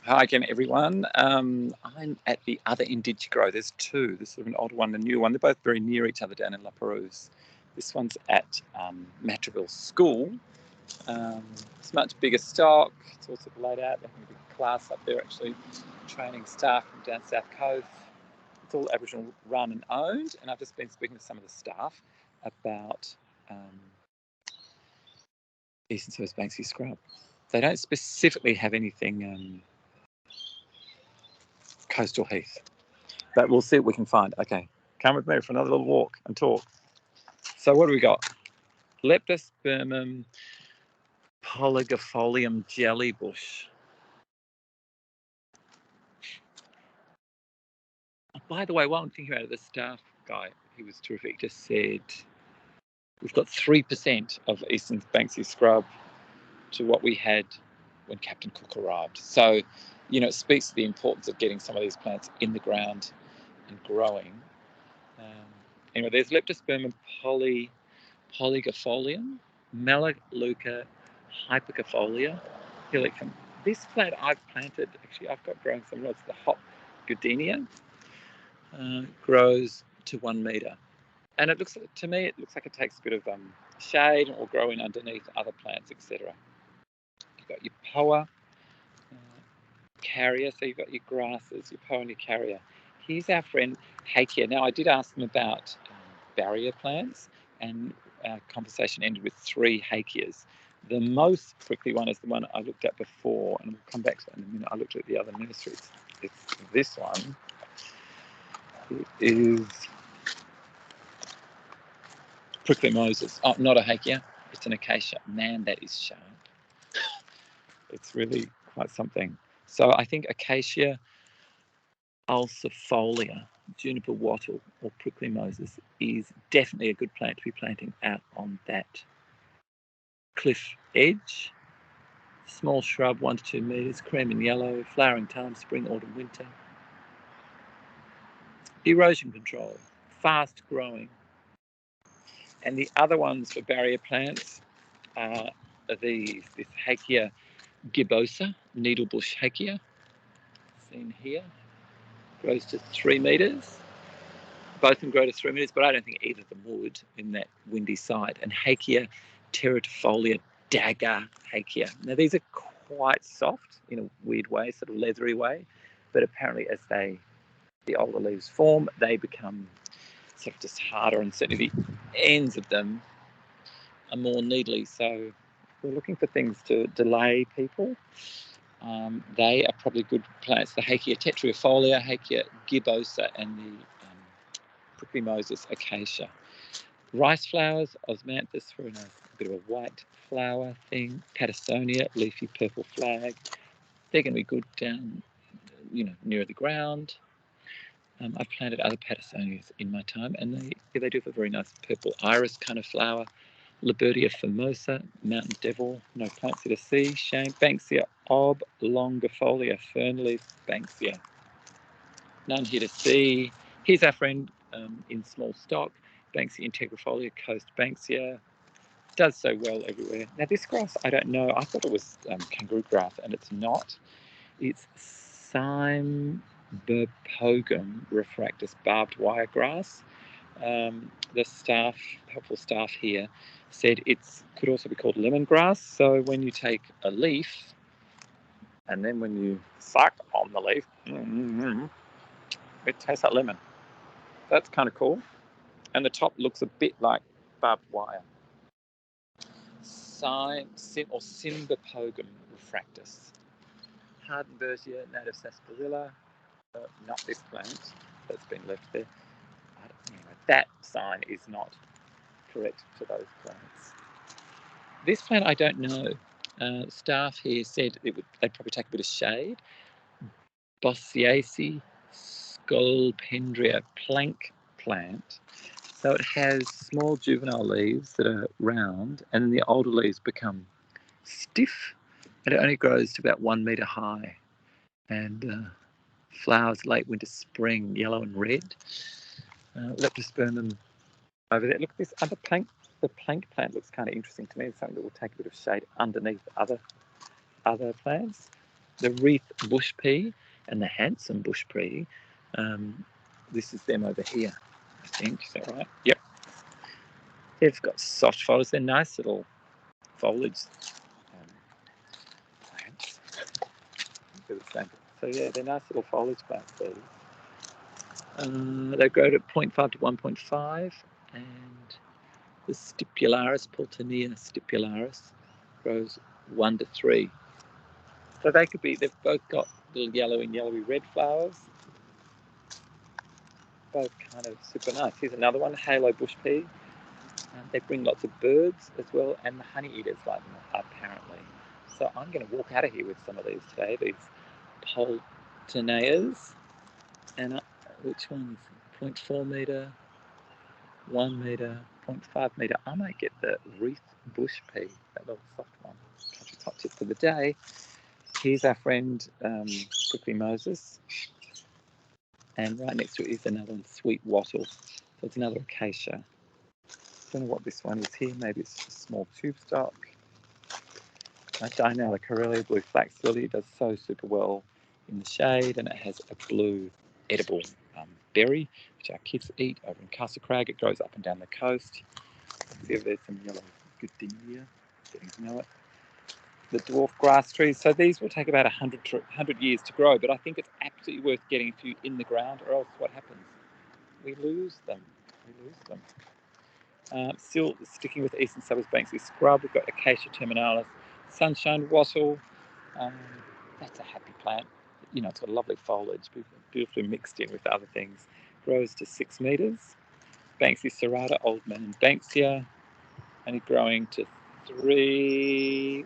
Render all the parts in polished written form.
Hi again, everyone. I'm at the other IndigiGrow. There's two. There's sort of an older one and a new one. They're both very near each other down in La Perouse. This one's at Matraville School. It's much bigger stock. It's all sort of laid out. They're having a big class up there, actually, training staff from down South Coast. It's all Aboriginal run and owned. And I've just been speaking to some of the staff about Eastern Service Banksy Scrub. They don't specifically have anything coastal heath, but we'll see what we can find. Okay, come with me for another little walk and talk. So what do we got? Leptospermum polygifolium jellybush. Oh, by the way, while I'm thinking about it, the staff guy, he was terrific, just said we've got 3% of Eastern Banksy scrub to what we had when Captain Cook arrived. So, you know, it speaks to the importance of getting some of these plants in the ground and growing. Anyway, there's Leptospermum polygifolium, Melaleuca hypergifolia, helicum. This plant I've planted, actually I've got growing some rods, the hop gardenia, grows to 1 metre. And it looks, to me, it looks like it takes a bit of shade or growing underneath other plants, etc. You've got your poa carrier, so you've got your grasses, your poa and your carrier. Here's our friend Hakea. Now, I did ask them about barrier plants, and our conversation ended with 3 Hakeas. The most prickly one is the one I looked at before, and we'll come back to that in a minute. I looked at the other nurseries. It's this one. It is prickly Moses. Oh, not a Hakea, it's an acacia. Man, that is sharp. It's really quite something. So I think Acacia ulcifolia, juniper wattle, or prickly Moses is definitely a good plant to be planting out on that cliff edge. Small shrub, 1 to 2 metres, cream and yellow, flowering time, spring, autumn, winter. Erosion control, fast growing. And the other ones for barrier plants are these, this Hakea gibbosa, needlebush Hakea, seen here, grows to 3 metres. Both of them grow to 3 metres, but I don't think either of them would in that windy side. And Hakea teratifolia dagger Hakea. Now these are quite soft in a weird way, sort of leathery way, but apparently as the older leaves form, they become sort of just harder, and certainly the ends of them are more needly. So we're looking for things to delay people. They are probably good plants. The Hakea tetraifolia, Hakea gibbosa, and the prickly Moses acacia. Rice flowers, osmanthus for a bit of a white flower thing. Pattersonia, leafy purple flag. They're going to be good down, you know, near the ground. I've planted other Pattersonias in my time, and they do have a very nice purple iris kind of flower. Libertia formosa, mountain devil, no plants here to see. Shame. Banksia oblongifolia, fernleaf Banksia. None here to see. Here's our friend in small stock, Banksia integrifolia, coast Banksia. Does so well everywhere. Now this grass, I don't know. I thought it was kangaroo grass, and it's not. It's Cymbopogon refractus, barbed wire grass. The staff, helpful staff here, said it could also be called lemongrass. So when you take a leaf, and then when you suck on the leaf, it tastes like lemon. That's kind of cool. And the top looks a bit like barbed wire. Cymbopogon refractus. Hardenbergia, native sarsaparilla. Not this plant that's been left there. Anyway, that sign is not correct for those plants. This plant I don't know. Staff here said they'd probably take a bit of shade. Bossiaceae scolpendria plank plant. So it has small juvenile leaves that are round, and then the older leaves become stiff, and it only grows to about 1 metre high, and flowers late winter, spring, yellow and red. Leptospermum over there. Look at this other plank. The plank plant looks kind of interesting to me. It's something that will take a bit of shade underneath other plants. the wreath bush pea and the handsome bush pea. This is them over here, I think. Is that right? Yep. They've got soft foliage. They're nice little foliage plants. So yeah, they're nice little foliage plants. They grow at 0.5 to 1.5, and the stipularis, Pultonea stipularis, grows 1 to 3. So they could be, they've both got little yellow and yellowy red flowers. Both kind of super nice. Here's another one, halo bush pea. They bring lots of birds as well, and the honey eaters like them, apparently. So I'm going to walk out of here with some of these today, these Pultoneas. And which ones? 0.4 metre, 1 metre, 0.5 metre. I might get the wreath bush pea, that little soft one. Country top tip for the day. Here's our friend Prickly Moses. And right next to it is another one, sweet wattle. So it's another acacia. Don't know what this one is here. Maybe it's just a small tube stock. Dinella Corellia blue flax lily does so super well in the shade, and it has a blue edible berry, which our kids eat over in Castle Crag. It grows up and down the coast. Let's see if there's some yellow goodenia. Getting to know it. The dwarf grass trees. So these will take about 100 years to grow, but I think it's absolutely worth getting a few in the ground, or else what happens? We lose them. Still sticking with Eastern Suburbs Banksy scrub, we've got Acacia terminalis, sunshine wattle. That's a happy plant. You know, it's got lovely foliage, beautifully mixed in with other things. Grows to 6 metres. Banksy serrata, old man and Banksia, only growing to 3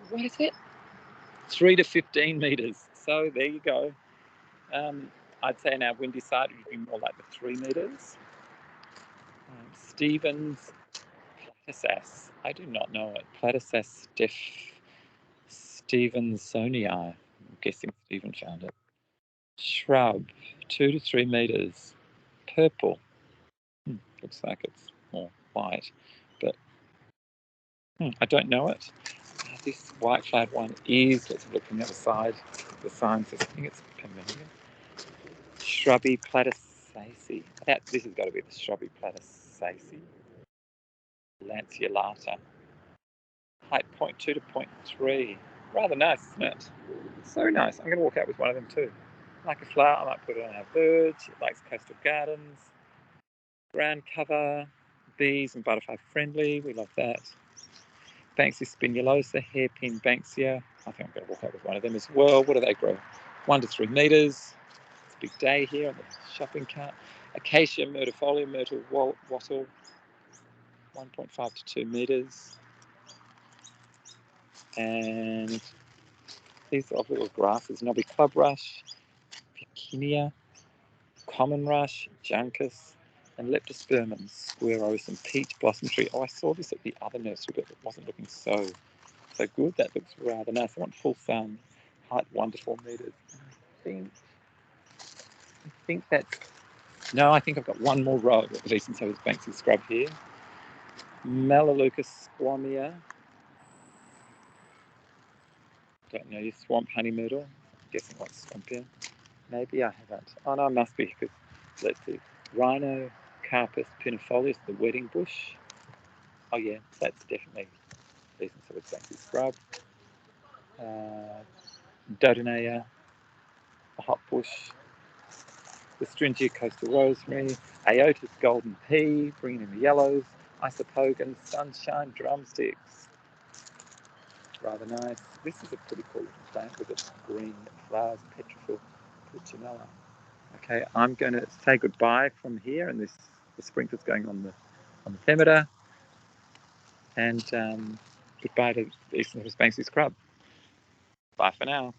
to 15 metres. So there you go. I'd say in our windy side it would be more like the 3 metres. Stevens Platysass. I do not know it. Platysass Stevensonia. I'm guessing Stephen found it. Shrub, 2 to 3 metres. Purple. Looks like it's more white, but I don't know it. This white flowered one is, let's look from the other side. The sign says, I think it's Camellia. Shrubby Platysaceae. This has got to be the shrubby Platysaceae. Lanceolata. Height 0.2 to 0.3. Rather nice, isn't it? So nice. I'm going to walk out with one of them too. Like a flower, I might put it on our bird. It likes coastal gardens. Ground cover. Bees and butterfly friendly. We love that. Banksia spinulosa, hairpin Banksia. I think I'm going to walk out with one of them as well. What do they grow? 1 to 3 metres. It's a big day here on the shopping cart. Acacia myrtifolia, myrtle wattle. 1.5 to 2 metres. And these are little grasses. Knobby club rush, Picinia, common rush, juncus, and leptospermum squarosum, peach blossom tree. Oh, I saw this at the other nursery, but it wasn't looking so good. That looks rather nice. I want full sun, height 1 to 4 metres. I think that's... No, I think I've got one more row of Eastern Suburbs Banksy scrub here. Melaleuca squamia. Don't know your swamp honey myrtle. I'm guessing what's swamp here. Maybe I haven't. Oh no, it must be, because let's see. Rhinocarpus pinifolius, the wedding bush. Oh yeah, that's definitely decent sort of Banksy scrub. Dodonea, the hot bush. The Stringia coastal rosemary. Aotus golden pea, bringing in the yellows. Isopogon, sunshine drumsticks. Rather nice. This is a pretty cool little plant with its green flowers, Petrophil pulcinella. Okay, I'm going to say goodbye from here, and the sprinkler's going on the thermometer. And goodbye to the Eastern Suburbs Banksy scrub. Bye for now.